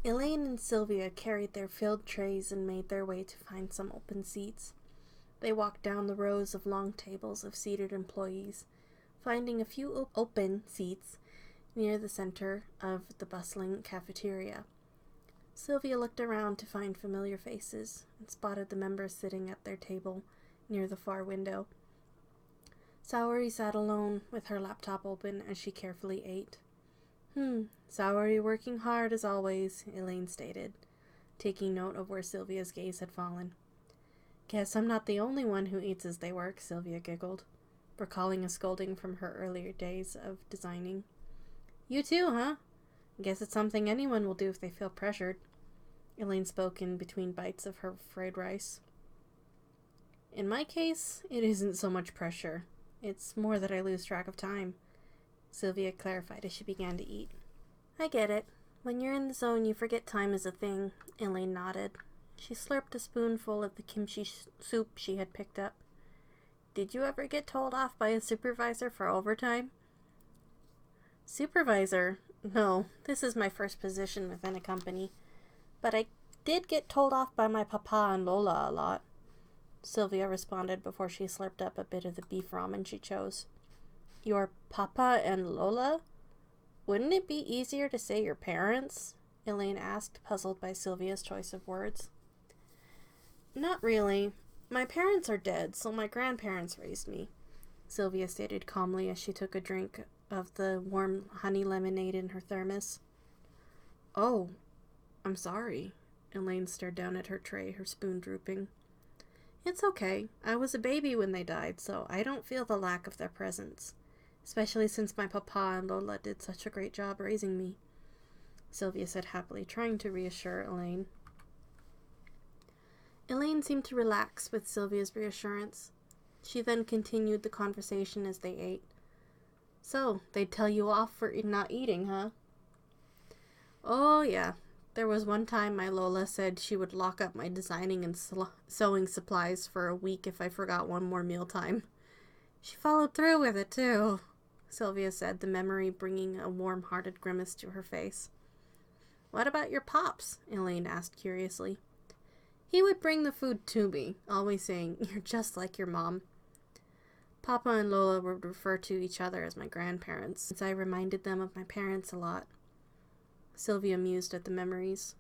Elaine and Silvia carried their filled trays and made their way to find some open seats. They walked down the rows of long tables of seated employees, finding a few open seats near the center of the bustling cafeteria. Silvia looked around to find familiar faces and spotted the members sitting at their table near the far window. Saori sat alone with her laptop open as she carefully ate. Saori working hard as always, Elaine stated, taking note of where Silvia's gaze had fallen. Guess I'm not the only one who eats as they work, Silvia giggled, recalling a scolding from her earlier days of designing. You too, huh? Guess it's something anyone will do if they feel pressured. Elaine spoke in between bites of her fried rice. In my case, it isn't so much pressure. It's more that I lose track of time, Silvia clarified as she began to eat. I get it. When you're in the zone, you forget time is a thing, Elaine nodded. She slurped a spoonful of the kimchi soup she had picked up. Did you ever get told off by a supervisor for overtime? Supervisor? No, this is my first position within a company. But I did get told off by my papa and Lola a lot, Silvia responded before she slurped up a bit of the beef ramen she chose. Your papa and Lola? Wouldn't it be easier to say your parents? Elaine asked, puzzled by Silvia's choice of words. Not really. My parents are dead, so my grandparents raised me, Silvia stated calmly as she took a drink of the warm honey lemonade in her thermos. Oh, I'm sorry. Elaine stared down at her tray, her spoon drooping. It's okay. I was a baby when they died, so I don't feel the lack of their presence, especially since my papa and Lola did such a great job raising me, Silvia said happily, trying to reassure Elaine. Elaine seemed to relax with Silvia's reassurance. She then continued the conversation as they ate. So, they'd tell you off for not eating, huh? Oh, yeah. There was one time my Lola said she would lock up my designing and sewing supplies for a week if I forgot one more mealtime. She followed through with it, too, Silvia said, the memory bringing a warm-hearted grimace to her face. What about your pops? Elaine asked curiously. He would bring the food to me, always saying, You're just like your mom. Papa and Lola would refer to each other as my grandparents, since I reminded them of my parents a lot. Silvia mused at the memories.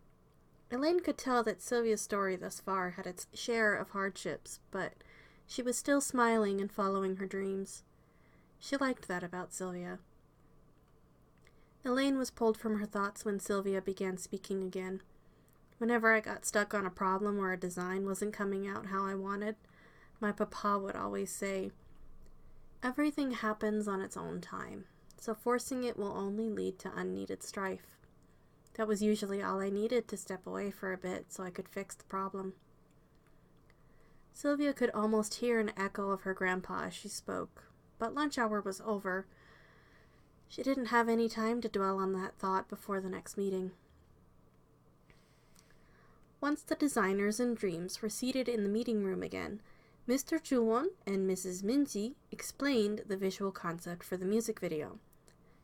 Elaine could tell that Silvia's story thus far had its share of hardships, but she was still smiling and following her dreams. She liked that about Silvia. Elaine was pulled from her thoughts when Silvia began speaking again. Whenever I got stuck on a problem or a design wasn't coming out how I wanted, my papa would always say, Everything happens on its own time, so forcing it will only lead to unneeded strife. That was usually all I needed to step away for a bit so I could fix the problem. Silvia could almost hear an echo of her grandpa as she spoke, but lunch hour was over. She didn't have any time to dwell on that thought before the next meeting. Once the designers and DREAMZ were seated in the meeting room again, Mr. Juwon and Mrs. Minji explained the visual concept for the music video.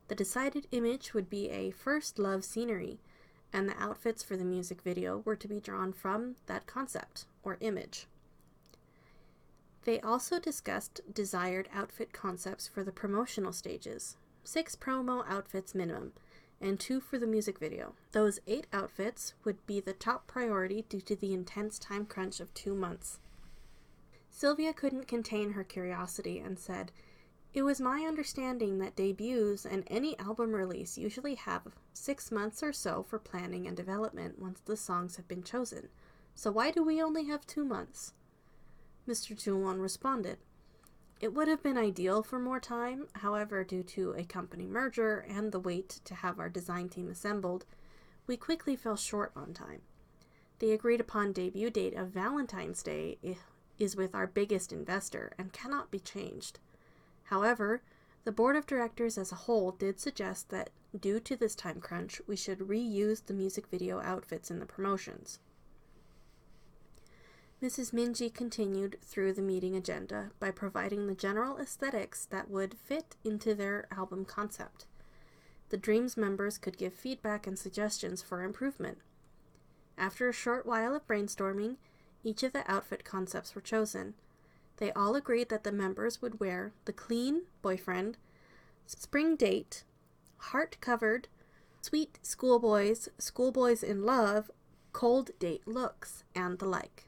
The decided image would be a first love scenery, and the outfits for the music video were to be drawn from that concept, or image. They also discussed desired outfit concepts for the promotional stages, 6 promo outfits minimum, and 2 for the music video. Those 8 outfits would be the top priority due to the intense time crunch of 2 months. Silvia couldn't contain her curiosity and said, It was my understanding that debuts and any album release usually have 6 months or so for planning and development once the songs have been chosen. So why do we only have 2 months? Mr. Juwon responded, It would have been ideal for more time, however, due to a company merger and the wait to have our design team assembled, we quickly fell short on time. The agreed upon debut date of Valentine's Day is with our biggest investor and cannot be changed. However, the board of directors as a whole did suggest that, due to this time crunch, we should reuse the music video outfits in the promotions. Mrs. Minji continued through the meeting agenda by providing the general aesthetics that would fit into their album concept. The DREAMZ members could give feedback and suggestions for improvement. After a short while of brainstorming, each of the outfit concepts were chosen. They all agreed that the members would wear the clean boyfriend, spring date, heart-covered, sweet schoolboys, schoolboys in love, cold date looks, and the like.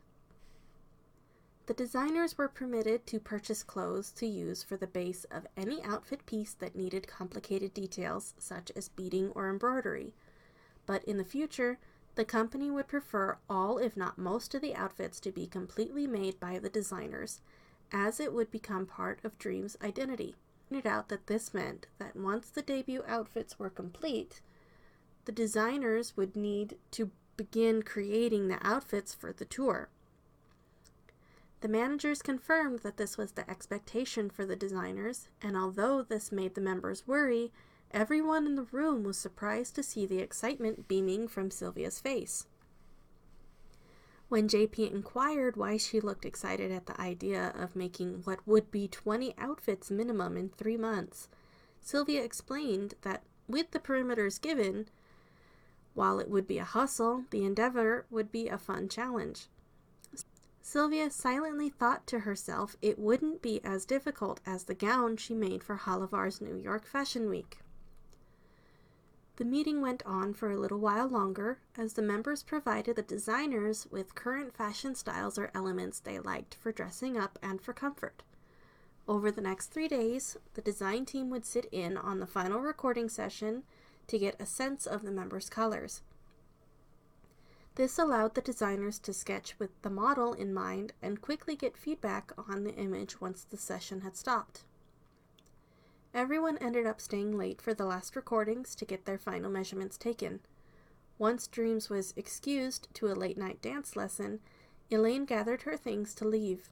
The designers were permitted to purchase clothes to use for the base of any outfit piece that needed complicated details such as beading or embroidery, but in the future, the company would prefer all if not most of the outfits to be completely made by the designers, as it would become part of DREAMZ' identity. It pointed out that this meant that once the debut outfits were complete, the designers would need to begin creating the outfits for the tour. The managers confirmed that this was the expectation for the designers, and although this made the members worry, everyone in the room was surprised to see the excitement beaming from Silvia's face. When JP inquired why she looked excited at the idea of making what would be 20 outfits minimum in 3 months, Silvia explained that with the perimeters given, while it would be a hustle, the endeavor would be a fun challenge. Silvia silently thought to herself it wouldn't be as difficult as the gown she made for Halavar's New York Fashion Week. The meeting went on for a little while longer, as the members provided the designers with current fashion styles or elements they liked for dressing up and for comfort. Over the next 3 days, the design team would sit in on the final recording session to get a sense of the members' colors. This allowed the designers to sketch with the model in mind and quickly get feedback on the image once the session had stopped. Everyone ended up staying late for the last recordings to get their final measurements taken. Once DREAMZ was excused to a late-night dance lesson, Elaine gathered her things to leave.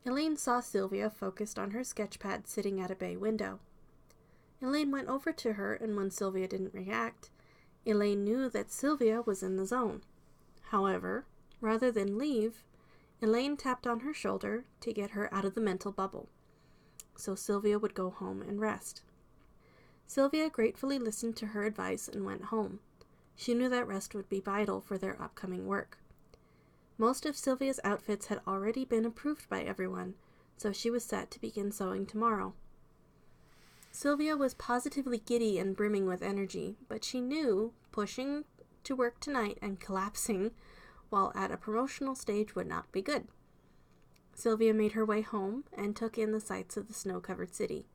Elaine saw Silvia focused on her sketchpad sitting at a bay window. Elaine went over to her, and when Silvia didn't react, Elaine knew that Silvia was in the zone. However, rather than leave, Elaine tapped on her shoulder to get her out of the mental bubble, so Silvia would go home and rest. Silvia gratefully listened to her advice and went home. She knew that rest would be vital for their upcoming work. Most of Silvia's outfits had already been approved by everyone, so she was set to begin sewing tomorrow. Silvia was positively giddy and brimming with energy, but she knew pushing to work tonight and collapsing while at a promotional stage would not be good. Silvia made her way home and took in the sights of the snow-covered city.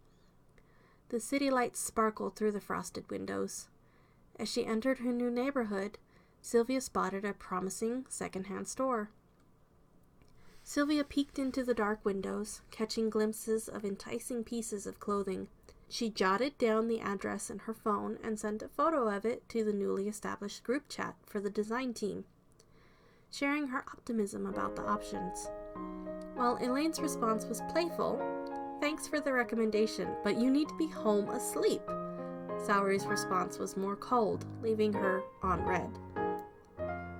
The city lights sparkled through the frosted windows. As she entered her new neighborhood, Silvia spotted a promising second-hand store. Silvia peeked into the dark windows, catching glimpses of enticing pieces of clothing. She jotted down the address in her phone and sent a photo of it to the newly established group chat for the design team, sharing her optimism about the options. While Elaine's response was playful, "Thanks for the recommendation, but you need to be home asleep," Saori's response was more cold, leaving her on red.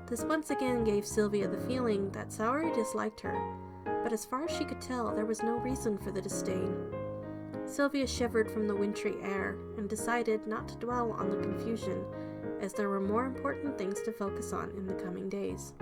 This once again gave Silvia the feeling that Saori disliked her, but as far as she could tell, there was no reason for the disdain. Silvia shivered from the wintry air and decided not to dwell on the confusion, as there were more important things to focus on in the coming days.